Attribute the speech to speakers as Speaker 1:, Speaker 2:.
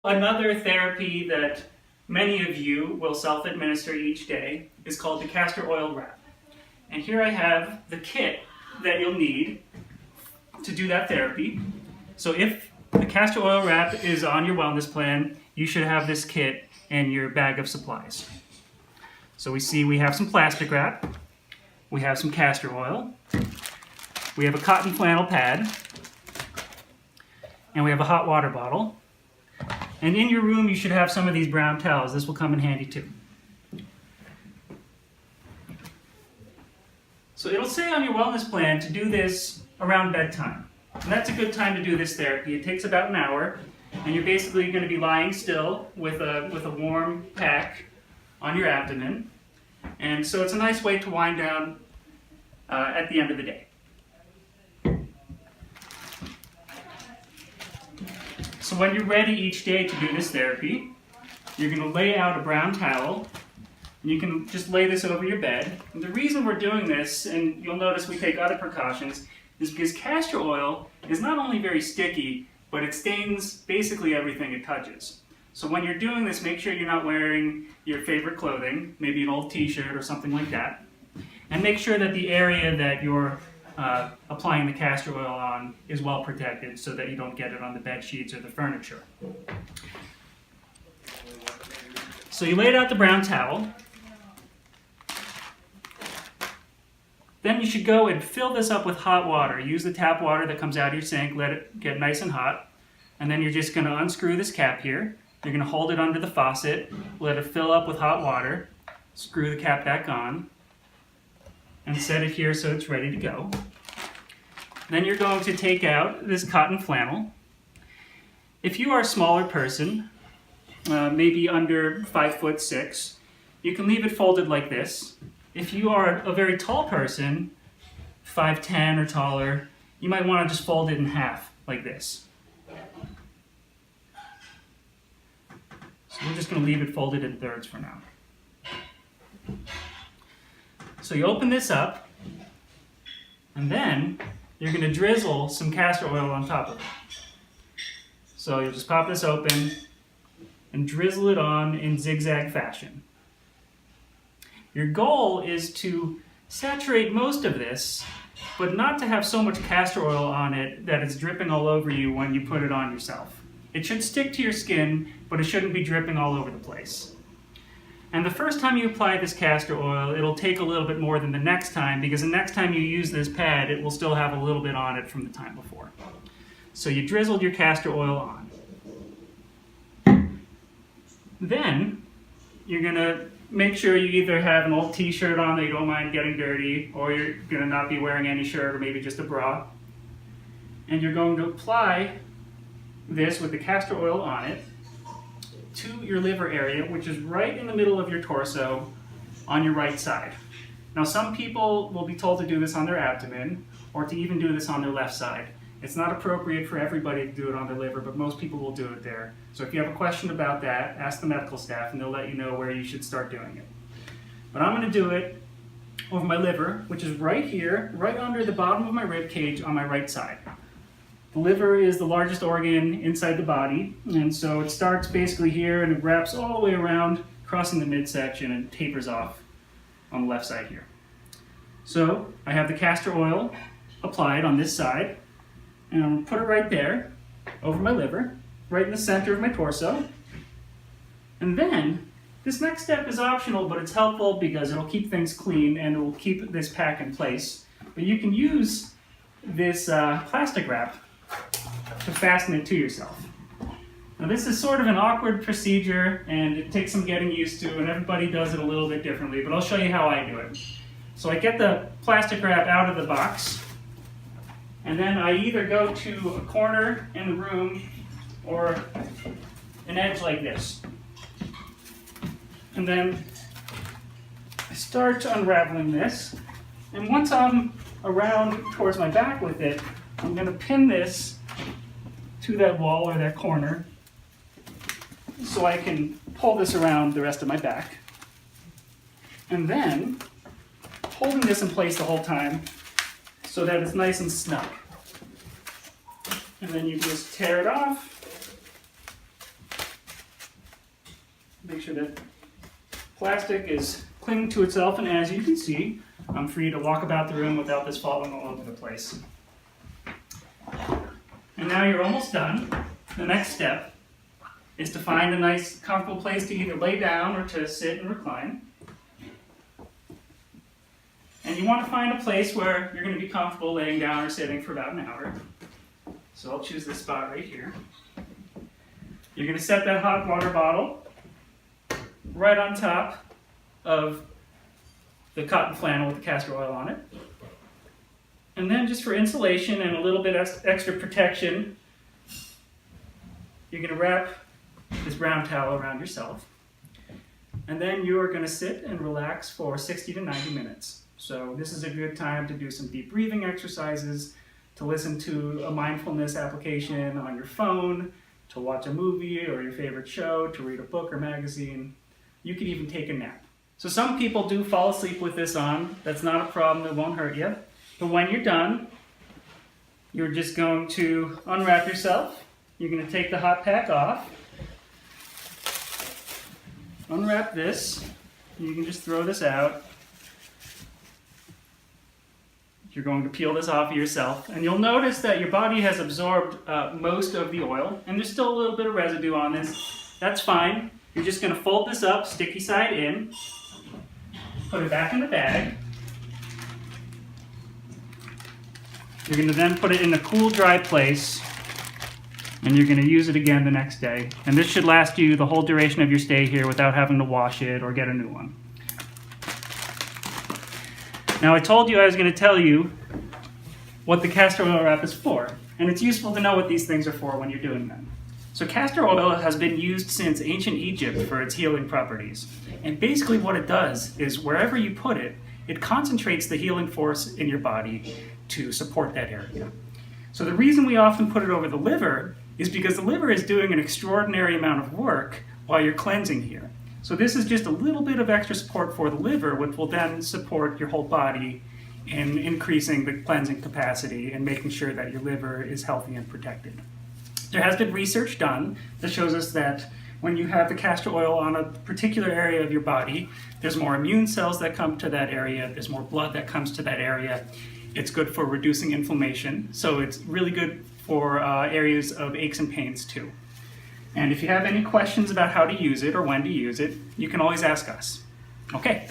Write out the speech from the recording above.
Speaker 1: Another therapy that many of you will self-administer each day is called the castor oil wrap. And here I have the kit that you'll need to do that therapy. So if the castor oil wrap is on your wellness plan, you should have this kit in your bag of supplies. So we have some plastic wrap, we have some castor oil, we have a cotton flannel pad, and we have a hot water bottle. And in your room you should have some of these brown towels. This will come in handy too. So it'll say on your wellness plan to do this around bedtime. And that's a good time to do this therapy. It takes about an hour, and you're basically going to be lying still with a warm pack on your abdomen. And so it's a nice way to wind down at the end of the day. So when you're ready each day to do this therapy, you're going to lay out a brown towel, and you can just lay this over your bed. And the reason we're doing this, and you'll notice we take other precautions, is because castor oil is not only very sticky, but it stains basically everything it touches. So when you're doing this, make sure you're not wearing your favorite clothing, maybe an old t-shirt or something like that. And make sure that the area that you're applying the castor oil on is well protected so that you don't get it on the bed sheets or the furniture. So you laid out the brown towel. Then you should go and fill this up with hot water. Use the tap water that comes out of your sink, let it get nice and hot. And then you're just going to unscrew this cap here. You're going to hold it under the faucet, let it fill up with hot water, screw the cap back on, and set it here so it's ready to go. Then you're going to take out this cotton flannel. If you are a smaller person, maybe under 5'6", you can leave it folded like this. If you are a very tall person, 5'10" or taller, you might want to just fold it in half like this. So we're just going to leave it folded in thirds for now. So you open this up, and then you're going to drizzle some castor oil on top of it. So you'll just pop this open and drizzle it on in zigzag fashion. Your goal is to saturate most of this, but not to have so much castor oil on it that it's dripping all over you when you put it on yourself. It should stick to your skin, but it shouldn't be dripping all over the place. And the first time you apply this castor oil, it'll take a little bit more than the next time, because the next time you use this pad, it will still have a little bit on it from the time before. So you drizzled your castor oil on. Then you're going to make sure you either have an old t-shirt on that you don't mind getting dirty, or you're going to not be wearing any shirt, or maybe just a bra. And you're going to apply this with the castor oil on it to your liver area, which is right in the middle of your torso on your right side. Now some people will be told to do this on their abdomen, or to even do this on their left side. It's not appropriate for everybody to do it on their liver, but most people will do it there. So if you have a question about that, ask the medical staff and they'll let you know where you should start doing it. But I'm going to do it over my liver, which is right here, right under the bottom of my rib cage on my right side. The liver is the largest organ inside the body, and so it starts basically here and it wraps all the way around, crossing the midsection, and tapers off on the left side here. So I have the castor oil applied on this side, and I'm going to put it right there over my liver, right in the center of my torso. And then this next step is optional, but it's helpful because it'll keep things clean and it will keep this pack in place. But you can use this plastic wrap to fasten it to yourself. Now this is sort of an awkward procedure and it takes some getting used to, and everybody does it a little bit differently, but I'll show you how I do it. So I get the plastic wrap out of the box, and then I either go to a corner in the room or an edge like this. And then I start unraveling this, and once I'm around towards my back with it, I'm going to pin this to that wall or that corner so I can pull this around the rest of my back. And then, holding this in place the whole time so that it's nice and snug. And then you just tear it off Make sure that plastic is clinging to itself, and as you can see, I'm free to walk about the room without this falling all over the place. And now you're almost done. The next step is to find a nice, comfortable place to either lay down or to sit and recline. And you want to find a place where you're going to be comfortable laying down or sitting for about an hour. So I'll choose this spot right here. You're going to set that hot water bottle right on top of the cotton flannel with the castor oil on it. And then just for insulation and a little bit extra protection, you're going to wrap this brown towel around yourself. And then you are going to sit and relax for 60 to 90 minutes. So this is a good time to do some deep breathing exercises, to listen to a mindfulness application on your phone, to watch a movie or your favorite show, to read a book or magazine. You could even take a nap. So some people do fall asleep with this on. That's not a problem, it won't hurt you. But when you're done, you're just going to unwrap yourself. You're going to take the hot pack off. Unwrap this. You can just throw this out. You're going to peel this off of yourself, and you'll notice that your body has absorbed most of the oil, and there's still a little bit of residue on this. That's fine. You're just going to fold this up, sticky side in, put it back in the bag. You're going to then put it in a cool, dry place, and you're going to use it again the next day. And this should last you the whole duration of your stay here without having to wash it or get a new one. Now, I told you I was going to tell you what the castor oil wrap is for, and it's useful to know what these things are for when you're doing them. So castor oil has been used since ancient Egypt for its healing properties. And basically what it does is wherever you put it, it concentrates the healing force in your body to support that area. So the reason we often put it over the liver is because the liver is doing an extraordinary amount of work while you're cleansing here. So this is just a little bit of extra support for the liver, which will then support your whole body in increasing the cleansing capacity and making sure that your liver is healthy and protected. There has been research done that shows us that when you have the castor oil on a particular area of your body, there's more immune cells that come to that area, there's more blood that comes to that area. It's good for reducing inflammation, so it's really good for areas of aches and pains too. And if you have any questions about how to use it or when to use it, you can always ask us. Okay.